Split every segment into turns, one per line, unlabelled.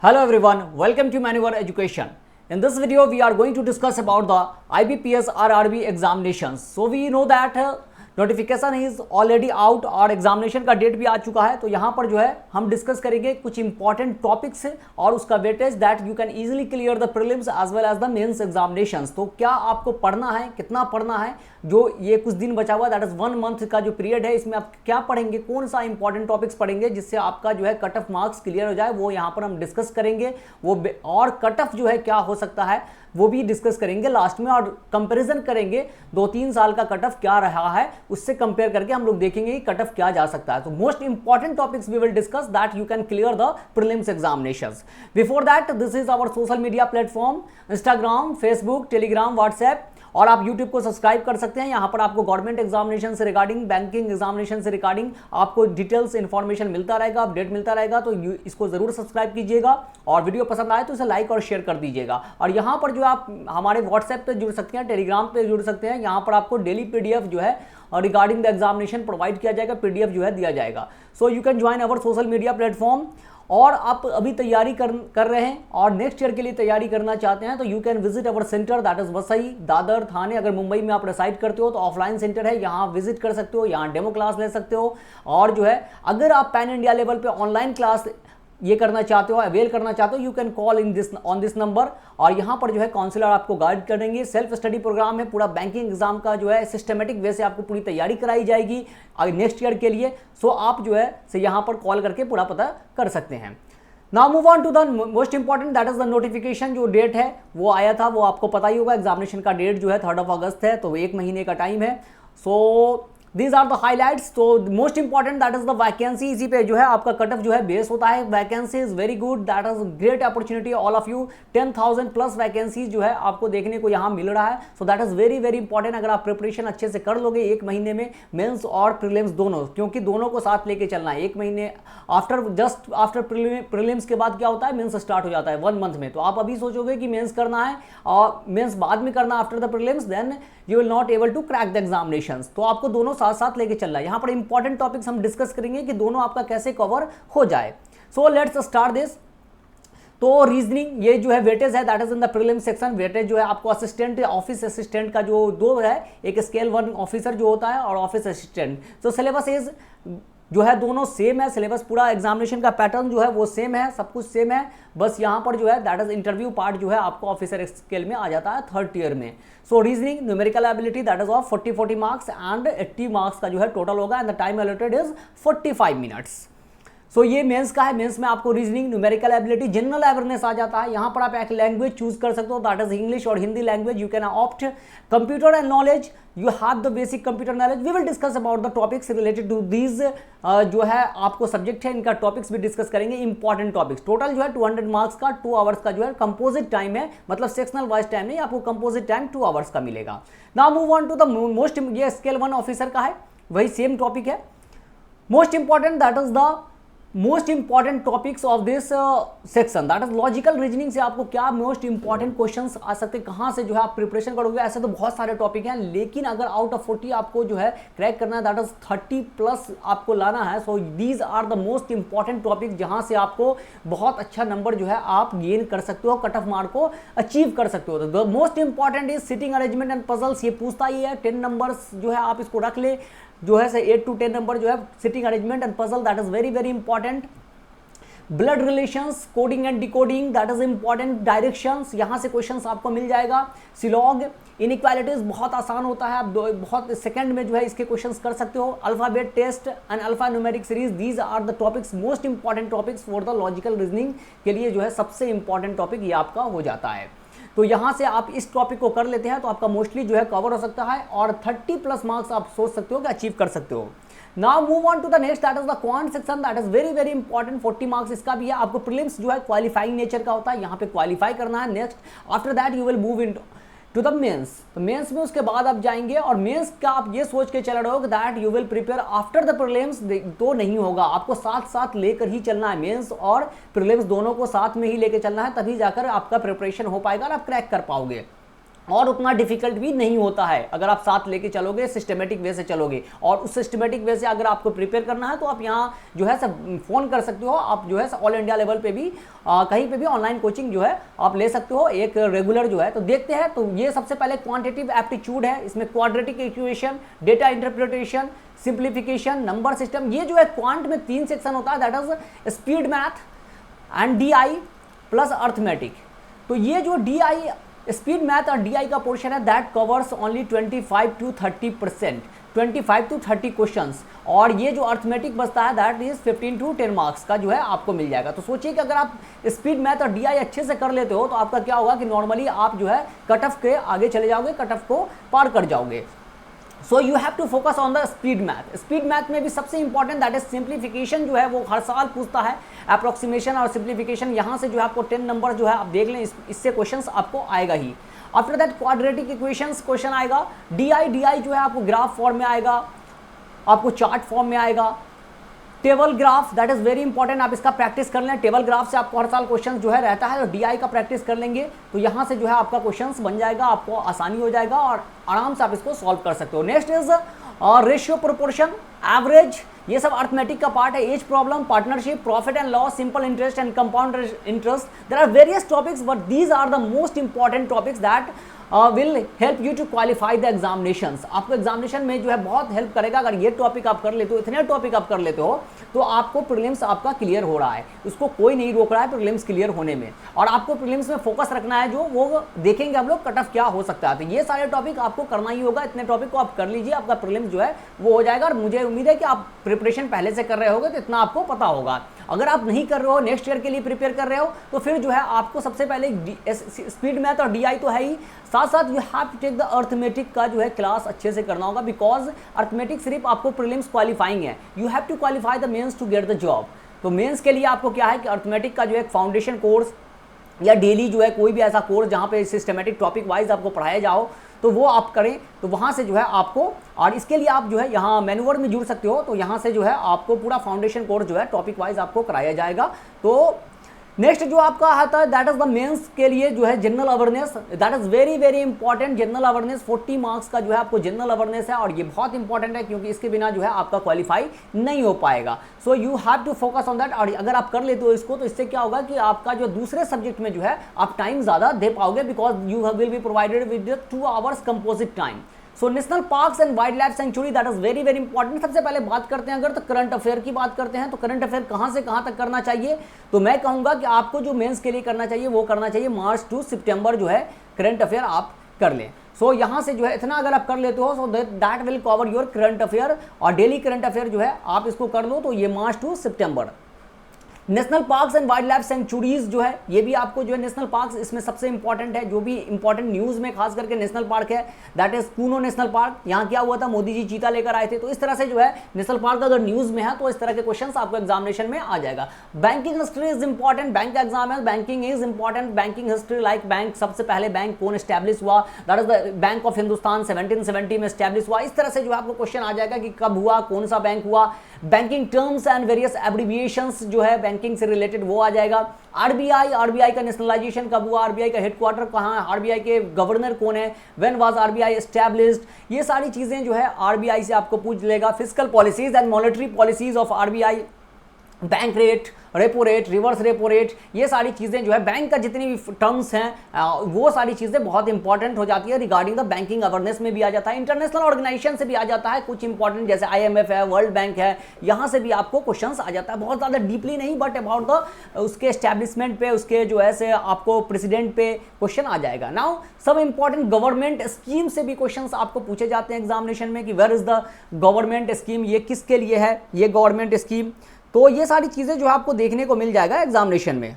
Hello everyone, welcome to Maneuver Education. In this video, we are going to discuss about the IBPS RRB examinations. So we know that notification is already out और examination का date भी आ चुका है। तो यहाँ पर जो है हम डिस्कस करेंगे कुछ इंपॉर्टेंट टॉपिक्स और उसका weightage that you can easily clear the prelims as well as the mains examinations. तो क्या आपको पढ़ना है, कितना पढ़ना है, जो ये कुछ दिन बचा हुआ दैट इज 1 मंथ का जो पीरियड है, इसमें आप क्या पढ़ेंगे, कौन सा इंपॉर्टेंट टॉपिक्स पढ़ेंगे जिससे आपका जो है कट ऑफ मार्क्स क्लियर हो जाए, वो यहाँ पर हम डिस्कस करेंगे। वो और कट ऑफ जो है क्या हो सकता है वो भी डिस्कस करेंगे लास्ट में, और कंपैरिजन करेंगे 2-3 साल का कट ऑफ क्या रहा है उससे कंपेयर करके हम लोग देखेंगे कि कट ऑफ क्या जा सकता है। तो most important topics we will discuss that you can clear the prelims examinations. Before that this is our social media platform Instagram, Facebook, Telegram, WhatsApp, और आप YouTube को सब्सक्राइब कर सकते हैं। यहाँ पर आपको गवर्नमेंट एग्जामिनेशन से रिगार्डिंग, बैंकिंग एग्जामिनेशन से रिगार्डिंग आपको डिटेल्स इंफॉर्मेशन मिलता रहेगा, अपडेट मिलता रहेगा। तो इसको जरूर सब्सक्राइब कीजिएगा और वीडियो पसंद आए तो इसे लाइक और शेयर कर दीजिएगा। और यहाँ पर जो आप हमारे व्हाट्सएप पे जुड़ सकते हैं, टेलीग्राम पे जुड़ सकते हैं। यहाँ पर आपको डेली PDF जो है और रिगार्डिंग द एग्जामिनेशन प्रोवाइड किया जाएगा, PDF जो है दिया जाएगा। So you can join our social media platform. और आप अभी तैयारी कर रहे हैं और नेक्स्ट ईयर के लिए तैयारी करना चाहते हैं तो you can visit our centre that is Vasai, Dadar, Thane. अगर मुंबई में आप रेसाइड करते हो तो ऑफलाइन सेंटर है, यहाँ विजिट कर सकते हो, यहाँ डेमो क्लास ले सकते हो। और जो है अगर आप पैन इंडिया लेवल पे ऑनलाइन क्लास ये करना चाहते हो, अवेल करना चाहते हो, you can call on this number. और यहाँ पर जो है काउंसलर आपको गाइड करेंगे। सेल्फ स्टडी प्रोग्राम है, पूरा बैंकिंग एग्जाम का जो है सिस्टमेटिक वे से आपको पूरी तैयारी कराई जाएगी नेक्स्ट ईयर के लिए। सो आप जो है से यहाँ पर कॉल करके पूरा पता कर सकते हैं। Now move on to the most important that is the notification. जो डेट है वो आया था, वो आपको पता ही होगा। एग्जामिनेशन का डेट जो है 3 अगस्त है, तो 1 महीने का टाइम है। So these are the highlights. तो most important that is the vacancy. इसी पे जो है आपका कट ऑफ जो है बेस होता है। Vacancy is very good, that is great opportunity all of you. 10,000 plus vacancies जो है आपको देखने को यहाँ मिल रहा है। So that is very very important. अगर आप प्रिपरेशन अच्छे से कर लोगे 1 महीने में, मेंस और प्रीलिम्स दोनों, क्योंकि दोनों को साथ लेके चलना है। 1 महीने जस्ट आफ्टर प्रीलिम्स के बाद क्या होता है, मेंस स्टार्ट हो जाता है 1 मंथ में। तो आप अभी सोचोगे कि मेंस करना है और मेंस बाद में करना after the prelims, then you will not able to crack the examinations. तो आपको दोनों साथ साथ लेके चलना है। यहाँ पर इंपॉर्टेंट टॉपिक्स हम डिस्कस करेंगे कि दोनों आपका कैसे कवर हो जाए। So let's start this. तो रीजनिंग ये जो है वेटेज है that is in the prelim section. Weightage जो है आपको असिस्टेंट, ऑफिस असिस्टेंट का जो 2 है, एक स्केल 1 ऑफिसर जो होता है और ऑफिस असिस्टेंट। तो सिलेबस इज जो है दोनों सेम है। सिलेबस पूरा एग्जामिनेशन का पैटर्न जो है वो सेम है, सब कुछ सेम है। बस यहाँ पर जो है दैट इज इंटरव्यू पार्ट जो है आपको ऑफिसर स्केल में आ जाता है 3rd ईयर में। So reasoning numerical ability that is of 40 marks and 80 marks का जो है टोटल होगा and the time allotted is 45 minutes. So ये मेंस का है। मेंस में आपको reasoning, numerical ability, general awareness आ जाता है। यहाँ पर आप एक लैंग्वेज चूज कर सकते हो दैट इज इंग्लिश और Hindi language. You can opt computer and knowledge, you have the basic computer knowledge. We will discuss about the topics related to these जो है आपको सब्जेक्ट है, इनका टॉपिक्स भी डिस्कस करेंगे, इंपॉर्टेंट टॉपिक्स। टोटल जो है 200 मार्क्स का 2 आवर्स का जो है कंपोजिट टाइम है, मतलब सेक्शनल वाइज टाइम नहीं, आपको कंपोजिट टाइम 2 आवर्स का मिलेगा। Now move on to the most, ये स्केल 1 ऑफिसर का है, वही सेम टॉपिक है। Most important that is the most important topics of this section that is logical reasoning. से आपको क्या मोस्ट इंपॉर्टेंट क्वेश्चंस आ सकते हैं, कहां से जो है आप प्रिपरेशन करोगे। ऐसे तो बहुत सारे टॉपिक हैं, लेकिन अगर आउट ऑफ 40 आपको जो है क्रैक करना है दैट इज 30 प्लस आपको लाना है। So these are the most important topic जहां से आपको बहुत अच्छा नंबर जो है आप गेन कर सकते हो, कट ऑफ मार्क को अचीव कर सकते हो। The most important is sitting arrangement and puzzles. ये पूछता ही है 10 नंबर्स जो है आप इसको रख ले, जो है 8 to 10 नंबर जो है sitting arrangement and puzzle, that is very very important. Blood relations, coding and decoding, that is important. Directions, यहाँ से क्वेश्चंस आपको मिल जाएगा। सिलॉग, इनइक्वालिटीज बहुत आसान होता है, आप बहुत सेकंड में जो है इसके क्वेश्चंस कर सकते हो। Alphabet test and alpha numeric series, these are the topics most important topics for the logical reasoning के लिए जो है सबसे इंपॉर्टेंट टॉपिक ये आपका हो जाता है। तो यहाँ से आप इस टॉपिक को कर लेते हैं तो आपका मोस्टली जो है कवर हो सकता है और 30 प्लस मार्क्स आप सोच सकते हो कि अचीव कर सकते हो। Now move on to the next that is the quant section, that is very very important. 40 marks इसका भी है। आपको प्रीलिम्स जो है क्वालिफाइंग नेचर का होता है, यहाँ पे क्वालिफाई करना है। Next after that you will move in to the mains. तो मेंस में उसके बाद आप जाएंगे और मेंस का आप ये सोच के चल रहे हो that you will prepare after the prelims, तो नहीं होगा। आपको साथ साथ लेकर ही चलना है, मेंस और प्रीलिम्स दोनों को साथ में ही लेकर चलना है, तभी जाकर आपका प्रिपरेशन हो पाएगा और आप क्रैक कर पाओगे। और उतना डिफिकल्ट भी नहीं होता है अगर आप साथ लेके चलोगे, सिस्टमेटिक वे से चलोगे। और उस सिस्टमेटिक वे से अगर आपको प्रिपेयर करना है तो आप यहाँ जो है सब फ़ोन कर सकते हो, आप जो है ऑल इंडिया लेवल पे भी कहीं पे भी ऑनलाइन कोचिंग जो है आप ले सकते हो एक रेगुलर जो है। तो देखते हैं, तो ये सबसे पहले क्वांटिटेटिव एप्टीट्यूड है, इसमें quadratic equation, data interpretation, simplification, number system, ये जो है क्वांट में 3 सेक्शन होता है, that is speed math and DI plus arithmetic. तो ये जो DI स्पीड मैथ और DI का पोर्शन है that covers only 25 to 30%, 25 to 30 questions. और ये जो अर्थमेटिक बचता है दैट इज 15 to 10 मार्क्स का जो है आपको मिल जाएगा। तो सोचिए कि अगर आप स्पीड मैथ और DI अच्छे से कर लेते हो तो आपका क्या होगा कि नॉर्मली आप जो है कट ऑफ के आगे चले जाओगे, कट ऑफ को पार कर जाओगे। So you have to focus on the speed math. Speed math में भी सबसे इंपॉर्टेंट दैट इज सिंप्लीफिकेशन जो है वो हर साल पूछता है, अप्रोक्सीमेशन और सिंप्लीफिकेशन। यहाँ से जो है आपको 10 नंबर जो है आप देख लें, इससे क्वेश्चंस आपको आएगा ही। After that quadratic equations question आएगा। DI जो है आपको ग्राफ फॉर्म में आएगा, आपको चार्ट फॉर्म में आएगा। Table graph that is very important, आप इसका प्रैक्टिस कर लें। टेबल ग्राफ से आपको हर साल क्वेश्चन जो है रहता है, तो DI का प्रैक्टिस कर लेंगे तो यहाँ से जो है आपका क्वेश्चंस बन जाएगा, आपको आसानी हो जाएगा और आराम से आप इसको सॉल्व कर सकते हो। Next is ratio, proportion, average, ये सब अर्थमेटिक का पार्ट है। Age problem, partnership, profit and loss, simple interest and compound interest, there are various topics but these are the most important topics that will help you to qualify the examinations. आपको examination में जो है बहुत help करेगा अगर ये topic आप कर लेते हो, इतने टॉपिक आप कर लेते हो तो आपको प्रीलिम्स आपका क्लियर हो रहा है, उसको कोई नहीं रोक रहा है प्रीलिम्स क्लियर होने में। और आपको प्रीलिम्स में फोकस रखना है, जो वो देखेंगे हम लोग कट ऑफ क्या हो सकता है। तो ये सारे टॉपिक आपको करना ही होगा, इतने टॉपिक को आप कर लीजिए, आपका प्रीलिम्स जो है वो हो जाएगा। और मुझे उम्मीद है कि आप प्रिपरेशन पहले से कर रहे होगे तो इतना आपको पता होगा। अगर आप नहीं कर रहे हो, नेक्स्ट ईयर के लिए प्रिपेयर कर रहे हो, तो फिर जो है आपको सबसे पहले स्पीड मैथ और DI तो है ही, साथ साथ you have to take the arithmetic का जो है क्लास अच्छे से करना होगा, बिकॉज अर्थमेटिक सिर्फ आपको प्रीलिम्स क्वालिफाइंग है, you have to qualify the mains to get the job. तो मेंस के लिए आपको क्या है कि अर्थमेटिक का जो है फाउंडेशन कोर्स या डेली जो है कोई भी ऐसा कोर्स जहाँ पे सिस्टमेटिक टॉपिक वाइज आपको पढ़ाया जाओ तो वो आप करें, तो वहाँ से जो है आपको, और इसके लिए आप जो है यहाँ मैन्यूअर में जुड़ सकते हो, तो यहाँ से जो है आपको पूरा फाउंडेशन कोर्स जो है टॉपिक वाइज आपको कराया जाएगा। तो नेक्स्ट जो आपका आता है दैट इज द मेंस के लिए जो है general awareness, that is very very important. General awareness 40 marks का जो है आपको जनरल अवेयरनेस है, और ये बहुत इंपॉर्टेंट है क्योंकि इसके बिना जो है आपका क्वालिफाई नहीं हो पाएगा। So you have to focus on that. और अगर आप कर लेते हो इसको तो इससे क्या होगा कि आपका जो दूसरे सब्जेक्ट में जो है आप टाइम ज़्यादा दे पाओगे, because you will be provided with 2 hours composite time. So national parks and wild life sanctuary that is very very important. सबसे पहले बात करते हैं अगर तो करंट अफेयर की बात करते हैं, तो करंट अफेयर कहाँ से कहाँ तक करना चाहिए, तो मैं कहूँगा कि आपको जो मेंस के लिए करना चाहिए वो करना चाहिए मार्च टू सितंबर जो है करंट अफेयर आप कर लें। सो यहाँ से जो है इतना अगर आप कर लेते हो, so that will cover your current affair, और डेली करंट अफेयर जो है आप इसको कर लो, तो ये March two September. National parks and wild life sanctuaries जो है ये भी आपको जो है नेशनल पार्क्स इसमें सबसे इंपॉर्टेंट है, जो भी इंपॉर्टेंट न्यूज़ में खास करके नेशनल पार्क है that is Kuno national park. यहाँ क्या हुआ था, मोदी जी चीता लेकर आए थे, तो इस तरह से जो है नेशनल पार्क अगर न्यूज़ में है तो इस तरह के क्वेश्चंस आपको एग्जामिनेशन में आ जाएगा। Banking history is important, bank का एग्जाम है, banking is important. Banking history like bank, सबसे पहले बैंक कौन एस्टैब्लिश हुआ, that is the bank of Hindustan 1770 में एस्टैब्लिश हुआ। इस तरह से जो है आपको क्वेश्चन आ जाएगा कि कब हुआ, कौन सा बैंक हुआ। Banking terms and various abbreviations जो है बैंकिंग से रिलेटेड वो आ जाएगा। आरबीआई का नेशनलाइजेशन कब हुआ, आरबीआई का हेडक्वार्टर कहाँ है, आरबीआई के गवर्नर कौन है, व्हेन वाज आरबीआई एस्टैब्लिश्ड, ये सारी चीजें जो है आरबीआई से आपको पूछ लेगा। Fiscal policies and monetary policies of RBI, bank rate, repo rate, reverse repo rate, ये सारी चीज़ें जो है बैंक का जितनी भी टर्म्स हैं वो सारी चीज़ें बहुत इंपॉर्टेंट हो जाती है। रिगार्डिंग द बैंकिंग अवेयरनेस में भी आ जाता है, इंटरनेशनल ऑर्गेनाइजेशन से भी आ जाता है कुछ इंपॉर्टेंट, जैसे IMF है, वर्ल्ड बैंक है, यहाँ से भी आपको क्वेश्चंस आ जाता है। बहुत ज़्यादा डीपली नहीं बट अबाउट द उसके एस्टैब्लिशमेंट पे, उसके जो है से आपको प्रेसिडेंट पे क्वेश्चन आ जाएगा। नाउ सब इंपॉर्टेंट गवर्नमेंट स्कीम से भी क्वेश्चन आपको पूछे जाते हैं एग्जामिनेशन में कि where is the government scheme, ये किसके लिए है ये गवर्नमेंट स्कीम। तो ये सारी चीज़ें जो आपको देखने को मिल जाएगा एग्जामिनेशन में।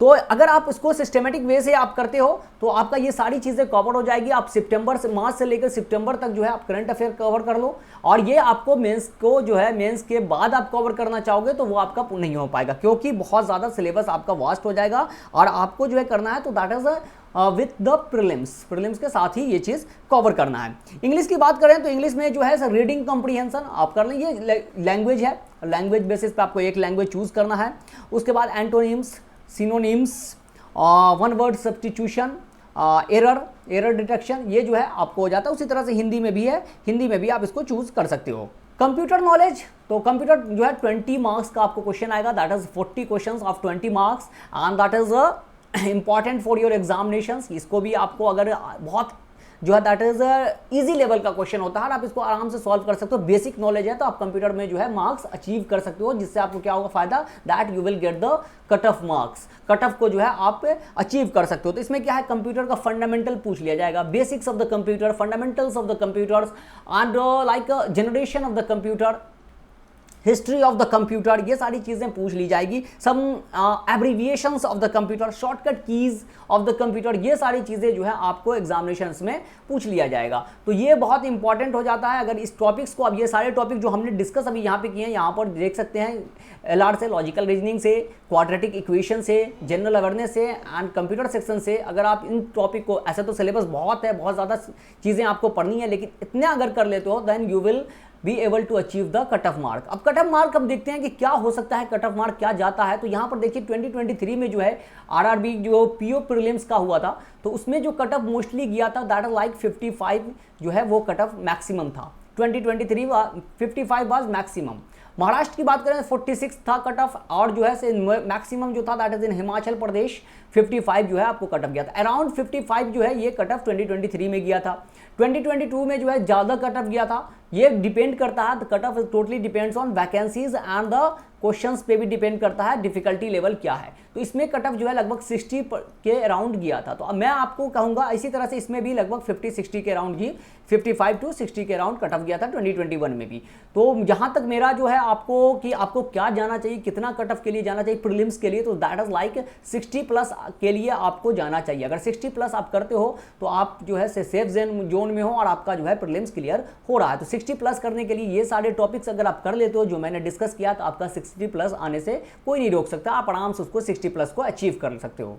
तो अगर आप इसको सिस्टमेटिक वे से आप करते हो तो आपका ये सारी चीज़ें कवर हो जाएगी। आप सितंबर से, मार्च से लेकर सितंबर तक जो है आप करंट अफेयर कवर कर लो, और ये आपको मेंस को जो है मेंस के बाद आप कवर करना चाहोगे तो वो आपका नहीं हो पाएगा, क्योंकि बहुत ज़्यादा सिलेबस आपका वास्ट हो जाएगा। और आपको जो है करना है तो that is with the prelims के साथ ही ये चीज़ कवर करना है। इंग्लिश की बात करें तो इंग्लिश में जो है रीडिंग कॉम्प्रीहेंशन आप कर लें, ये लैंग्वेज है, लैंग्वेज बेसिस पे आपको एक लैंग्वेज चूज़ करना है। उसके बाद antonyms, synonyms, one word substitution, error detection, ये जो है आपको हो जाता है। उसी तरह से हिंदी में भी है, हिंदी में भी आप इसको चूज कर सकते हो। कंप्यूटर नॉलेज, तो कंप्यूटर जो है 20 मार्क्स का आपको क्वेश्चन आएगा, that is 40 questions of 20 marks and that is important for your examinations. इसको भी आपको अगर बहुत जो है दैट इज इजी लेवल का क्वेश्चन होता है, आप इसको आराम से सॉल्व कर सकते हो। बेसिक नॉलेज है तो आप कंप्यूटर में जो है मार्क्स अचीव कर सकते हो, जिससे आपको क्या होगा फायदा, that you will get the cut of marks, cut off को जो है आप अचीव कर सकते हो। तो इसमें क्या है, कंप्यूटर का फंडामेंटल पूछ लिया जाएगा, basics of the computer, fundamentals of the computers and like generation of the computer, history of the computer, ये सारी चीज़ें पूछ ली जाएगी। Some abbreviations of the computer, shortcut keys of the computer, ये सारी चीज़ें जो है आपको एग्जामिनेशंस में पूछ लिया जाएगा। तो ये बहुत इंपॉर्टेंट हो जाता है। अगर इस टॉपिक्स को, अब ये सारे टॉपिक जो हमने डिस्कस अभी यहाँ पे किए हैं, यहाँ पर देख सकते हैं एलआर से, लॉजिकल रीजनिंग से, क्वाड्रेटिक इक्वेशन से, जनरल अवेयरनेस से एंड कंप्यूटर सेक्शन से, अगर आप इन टॉपिक को, ऐसे तो सिलेबस बहुत है, बहुत ज़्यादा चीज़ें आपको पढ़नी है, लेकिन इतने अगर कर लेते हो then you will be able to achieve the cut off mark. अब कट ऑफ मार्क हम देखते हैं कि क्या हो सकता है, कट ऑफ मार्क क्या जाता है। तो यहाँ पर देखिए 2023 में जो है आरआरबी जो पीओ प्रीलिम्स का हुआ था, तो उसमें जो कट ऑफ मोस्टली गया था दैट इज लाइक 55 जो है वो कट ऑफ मैक्सिमम था। 2023 55 वाज मैक्सिमम। महाराष्ट्र की बात करें 46 था कट ऑफ, और जो है मैक्सिमम जो था that is in Himachal Pradesh 55 जो है आपको कट ऑफ गया था। अराउंड 55 जो है ये कट ऑफ 2023 में गया था। 2022 में जो है ज़्यादा कट ऑफ गया था। ये डिपेंड करता है, cut off totally depends on vacancies and the questions पे भी डिपेंड करता है डिफिकल्टी लेवल क्या है। तो इसमें कट ऑफ जो है लगभग 60 के अराउंड गया था। तो अब मैं आपको कहूँगा इसी तरह से इसमें भी लगभग 50-60 के अराउंड ही, 55 to 60 के अराउंड कट ऑफ गया था 2021 में भी। तो जहाँ तक मेरा जो है आपको कि आपको क्या जाना चाहिए, कितना कट ऑफ के लिए जाना चाहिए प्रीलिम्स के लिए, तो दैट इज लाइक 60 प्लस के लिए आपको जाना चाहिए। अगर 60 प्लस आप करते हो तो आप जो है सेफ जोन में हो और आपका जो है प्रीलिम्स क्लियर हो रहा है। तो 60 प्लस करने के लिए ये सारे टॉपिक्स अगर आप कर लेते हो जो मैंने डिस्कस किया, तो आपका 60 प्लस आने से कोई नहीं रोक सकता, आप आराम से उसको 60 प्लस को अचीव कर सकते हो।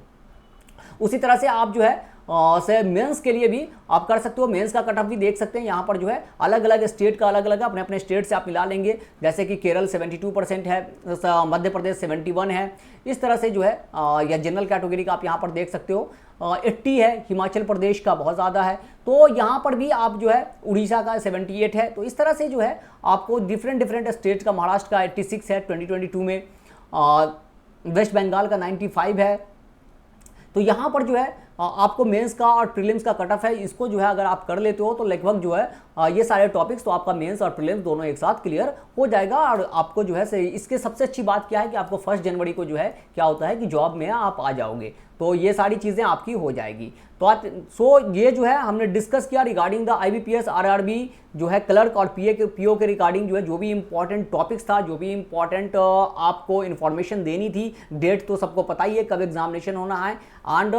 उसी तरह से आप जो है से मेंस के लिए भी आप कर सकते हो। मेंस का कट ऑफ भी देख सकते हैं, यहाँ पर जो है अलग अलग स्टेट का अलग अलग, अपने अपने स्टेट से आप मिला लेंगे। जैसे कि केरल 72% है, मध्य प्रदेश 71 है, इस तरह से जो है या जनरल कैटेगरी का आप यहाँ पर देख सकते हो 80 है, हिमाचल प्रदेश का बहुत ज़्यादा है। तो यहाँ पर भी आप जो है उड़ीसा का 78 है। तो इस तरह से जो है आपको डिफरेंट स्टेट का, महाराष्ट्र का 86 है 2022 में, वेस्ट बंगाल का 95 है। तो यहाँ पर जो है आपको मेंस का और प्रीलिम्स का कट ऑफ है, इसको जो है अगर आप कर लेते हो तो लगभग जो है ये सारे टॉपिक्स, तो आपका मेंस और प्रीलिम्स दोनों एक साथ क्लियर हो जाएगा। और आपको जो है इसके सबसे अच्छी बात क्या है कि आपको 1 जनवरी को जो है क्या होता है कि जॉब में आप आ जाओगे, तो ये सारी चीज़ें आपकी हो जाएगी। तो ये जो है हमने डिस्कस किया रिगार्डिंग द IBPS RRB जो है क्लर्क और PO के रिगार्डिंग जो है जो भी इंपॉर्टेंट टॉपिक्स था, जो भी इंपॉर्टेंट आपको इन्फॉर्मेशन देनी थी। डेट तो सबको पता ही है कब एग्जामिनेशन होना है, एंड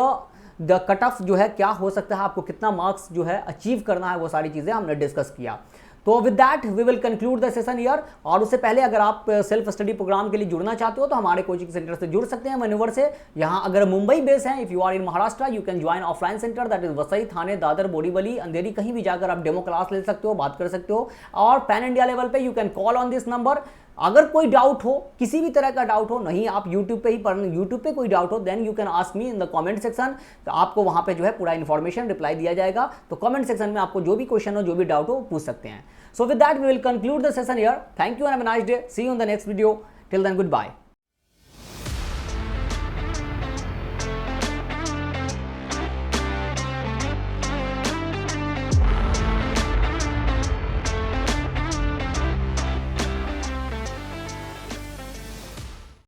द कट ऑफ जो है क्या हो सकता है, आपको कितना मार्क्स जो है अचीव करना है, वो सारी चीज़ें हमने डिस्कस किया। तो with that we will conclude the session year. और उससे पहले अगर आप सेल्फ स्टडी प्रोग्राम के लिए जुड़ना चाहते हो तो हमारे कोचिंग सेंटर से जुड़ सकते हैं, मनोवर से। यहाँ अगर मुंबई बेस है, if you are in Maharashtra you can join offline centre, that is Vasai, Thane, Dadar, Borivali, Andheri, कहीं भी जाकर आप डेमो क्लास ले सकते हो, बात कर सकते हो। और पैन इंडिया लेवल पे you can call on this number. अगर कोई डाउट हो, किसी भी तरह का डाउट हो, नहीं आप यूट्यूब पे ही पढ़ना, यूट्यूब पे कोई डाउट हो then you can ask me in the comment section. तो आपको वहां पे जो है पूरा इन्फॉर्मेशन रिप्लाई दिया जाएगा। तो कमेंट सेक्शन में आपको जो भी क्वेश्चन हो, जो भी डाउट हो, पूछ सकते हैं। So with that we will conclude the session here. Thank you and have a nice day. See you in the next video. Till then, goodbye.